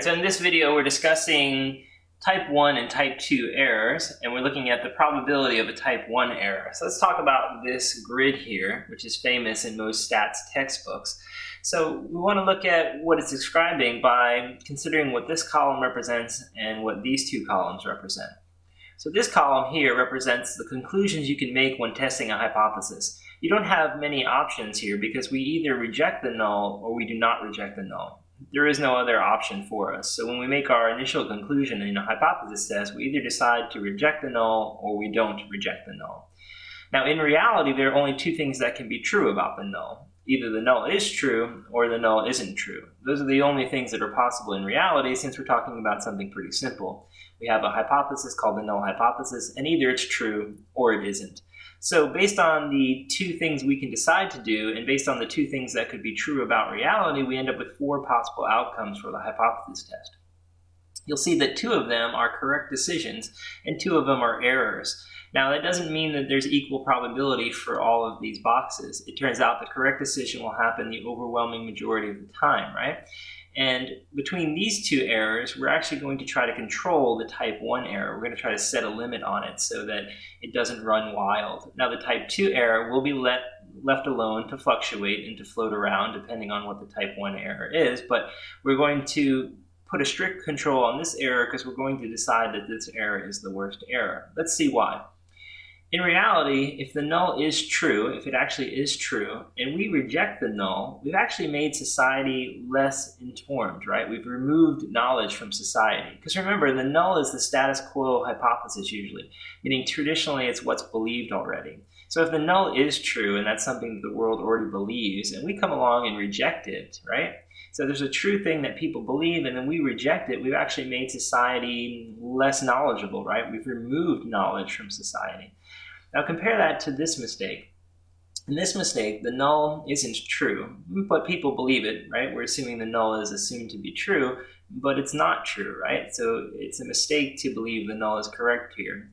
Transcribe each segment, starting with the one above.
Alright, so in this video we're discussing type 1 and type 2 errors, and we're looking at the probability of a type 1 error. So let's talk about this grid here, which is famous in most stats textbooks. So we want to look at what it's describing by considering what this column represents and what these two columns represent. So this column here represents the conclusions you can make when testing a hypothesis. You don't have many options here because we either reject the null or we do not reject the null. There is no other option for us. So when we make our initial conclusion in a hypothesis test, we either decide to reject the null or we don't reject the null. Now in reality, there are only two things that can be true about the null. Either the null is true or the null isn't true. Those are the only things that are possible in reality since we're talking about something pretty simple. We have a hypothesis called the null hypothesis, and either it's true or it isn't. So based on the two things we can decide to do, and based on the two things that could be true about reality, we end up with four possible outcomes for the hypothesis test. You'll see that two of them are correct decisions, and two of them are errors. Now that doesn't mean that there's equal probability for all of these boxes. It turns out the correct decision will happen the overwhelming majority of the time, right? And between these two errors, we're actually going to try to control the type 1 error. We're going to try to set a limit on it so that it doesn't run wild. Now the type 2 error will be left alone to fluctuate and to float around depending on what the type 1 error is, but we're going to put a strict control on this error because we're going to decide that this error is the worst error. Let's see why. In reality, if the null is true, if it actually is true, and we reject the null, we've actually made society less informed, right? We've removed knowledge from society. Because remember, the null is the status quo hypothesis usually, meaning traditionally it's what's believed already. So if the null is true, and that's something that the world already believes, and we come along and reject it, right? So there's a true thing that people believe, and then we reject it, we've actually made society less knowledgeable, right? We've removed knowledge from society. Now compare that to this mistake. In this mistake, the null isn't true, but people believe it, right? We're assuming the null is assumed to be true, but it's not true, right? So it's a mistake to believe the null is correct here.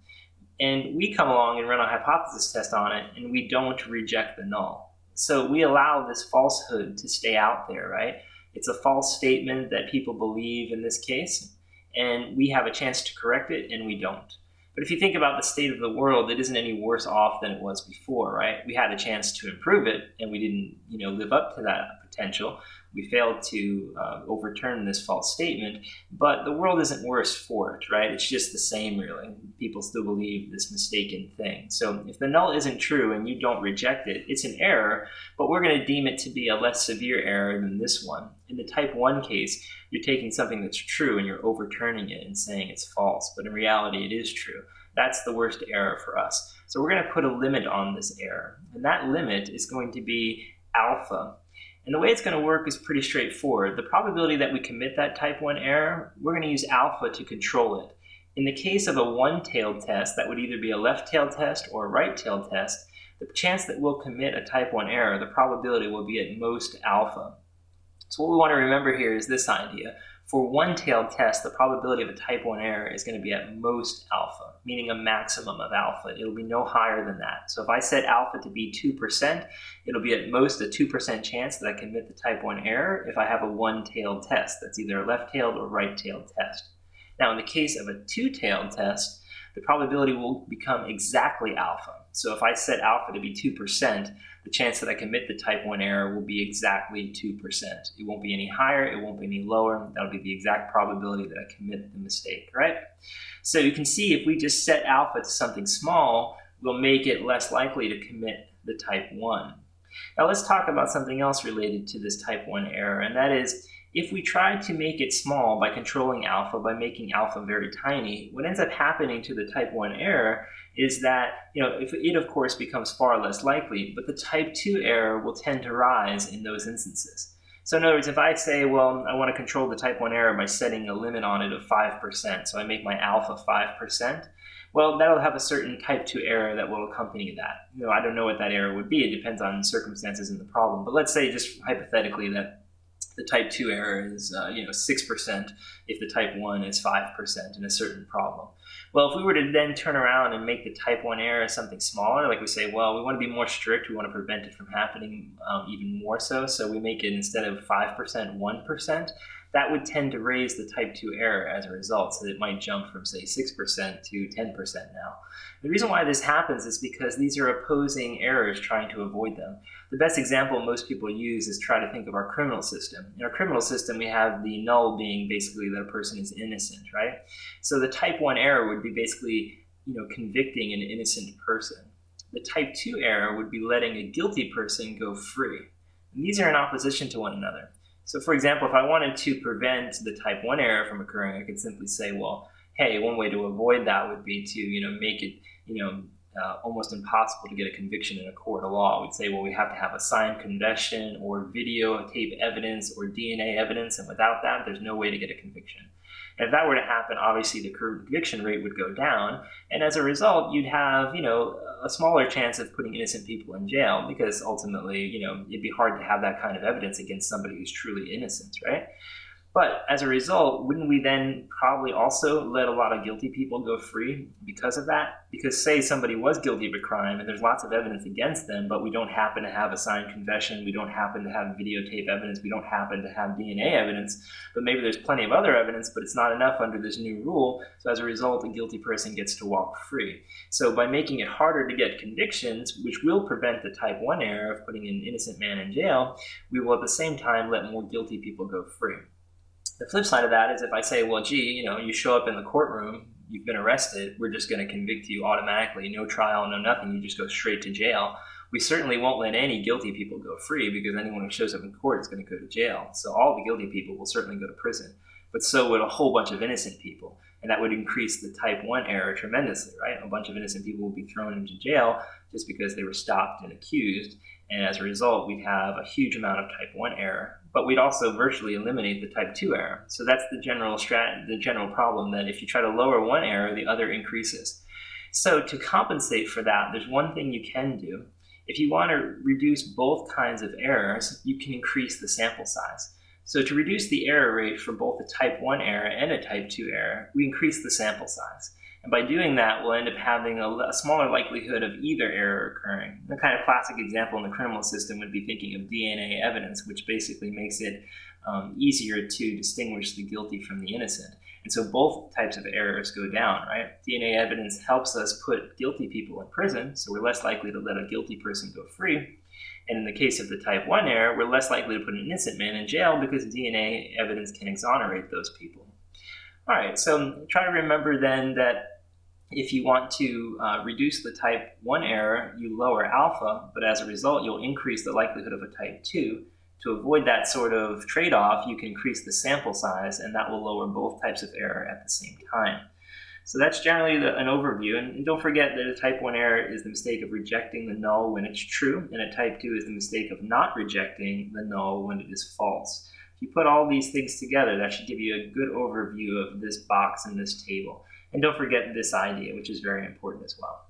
And we come along and run a hypothesis test on it, and we don't reject the null. So we allow this falsehood to stay out there, right? It's a false statement that people believe in this case, and we have a chance to correct it, and we don't. But if you think about the state of the world, it isn't any worse off than it was before, right? We had a chance to improve it, and we didn't, live up to that potential. We failed to overturn this false statement, but the world isn't worse for it, right? It's just the same, really. People still believe this mistaken thing. So if the null isn't true and you don't reject it, it's an error, but we're going to deem it to be a less severe error than this one. In the type 1 case, you're taking something that's true and you're overturning it and saying it's false, but in reality it is true. That's the worst error for us. So we're going to put a limit on this error, and that limit is going to be alpha. And the way it's going to work is pretty straightforward. The probability that we commit that type 1 error, we're going to use alpha to control it. In the case of a one-tailed test, that would either be a left-tailed test or a right-tailed test, the chance that we'll commit a type 1 error, the probability will be at most alpha. So what we want to remember here is this idea. For one-tailed test, the probability of a type 1 error is going to be at most alpha, meaning a maximum of alpha. It'll be no higher than that. So if I set alpha to be 2%, it'll be at most a 2% chance that I commit the type 1 error if I have a one-tailed test. That's either a left-tailed or right-tailed test. Now in the case of a two-tailed test, the probability will become exactly alpha. So if I set alpha to be 2%, the chance that I commit the type 1 error will be exactly 2%. It won't be any higher, it won't be any lower. That'll be the exact probability that I commit the mistake, right? So you can see if we just set alpha to something small, we'll make it less likely to commit the type 1. Now let's talk about something else related to this type 1 error, and that is if we try to make it small by controlling alpha, by making alpha very tiny, what ends up happening to the type 1 error is that, if it of course becomes far less likely, but the type 2 error will tend to rise in those instances. So in other words, if I say, well, I want to control the type 1 error by setting a limit on it of 5%, so I make my alpha 5%, well, that'll have a certain type 2 error that will accompany that. I don't know what that error would be. It depends on circumstances in the problem. But let's say just hypothetically that the type 2 error is 6% if the type 1 is 5% in a certain problem. Well, if we were to then turn around and make the type 1 error something smaller, like we say, well, we want to be more strict, we want to prevent it from happening even more so we make it instead of 5%, 1%, that would tend to raise the type 2 error as a result, so that it might jump from, say, 6% to 10% now. The reason why this happens is because these are opposing errors trying to avoid them. The best example most people use is try to think of our criminal system. In our criminal system, we have the null being basically that a person is innocent, right? So the type 1 error would be basically, convicting an innocent person. The type 2 error would be letting a guilty person go free. And these are in opposition to one another. So for example, if I wanted to prevent the type 1 error from occurring, I could simply say, well, hey, one way to avoid that would be to, make it, almost impossible to get a conviction in a court of law. We'd say, well, we have to have a signed confession or videotape evidence or DNA evidence, and without that, there's no way to get a conviction. And if that were to happen, obviously the conviction rate would go down, and as a result, you'd have, a smaller chance of putting innocent people in jail, because ultimately, it'd be hard to have that kind of evidence against somebody who's truly innocent, right? But as a result, wouldn't we then probably also let a lot of guilty people go free because of that? Because say somebody was guilty of a crime and there's lots of evidence against them, but we don't happen to have a signed confession, we don't happen to have videotape evidence, we don't happen to have DNA evidence, but maybe there's plenty of other evidence, but it's not enough under this new rule. So as a result, a guilty person gets to walk free. So by making it harder to get convictions, which will prevent the type 1 error of putting an innocent man in jail, we will at the same time let more guilty people go free. The flip side of that is if I say, well, gee, you show up in the courtroom, you've been arrested, we're just going to convict you automatically, no trial, no nothing, you just go straight to jail. We certainly won't let any guilty people go free, because anyone who shows up in court is going to go to jail. So all the guilty people will certainly go to prison, but so would a whole bunch of innocent people. And that would increase the type 1 error tremendously, right? A bunch of innocent people would be thrown into jail just because they were stopped and accused. And as a result, we'd have a huge amount of type 1 error, but we'd also virtually eliminate the type 2 error. So that's the general problem, that if you try to lower one error, the other increases. So to compensate for that, there's one thing you can do. If you want to reduce both kinds of errors, you can increase the sample size. So to reduce the error rate for both a type 1 error and a type 2 error, we increase the sample size. And by doing that, we'll end up having a smaller likelihood of either error occurring. The kind of classic example in the criminal system would be thinking of DNA evidence, which basically makes it easier to distinguish the guilty from the innocent. And so both types of errors go down, right? DNA evidence helps us put guilty people in prison, so we're less likely to let a guilty person go free. And in the case of the type 1 error, we're less likely to put an innocent man in jail because DNA evidence can exonerate those people. All right, so try to remember then that if you want to reduce the type 1 error, you lower alpha, but as a result, you'll increase the likelihood of a type 2. To avoid that sort of trade-off, you can increase the sample size, and that will lower both types of error at the same time. So that's generally an overview. And don't forget that a type 1 error is the mistake of rejecting the null when it's true, and a type 2 is the mistake of not rejecting the null when it is false. If you put all these things together, that should give you a good overview of this box and this table. And don't forget this idea, which is very important as well.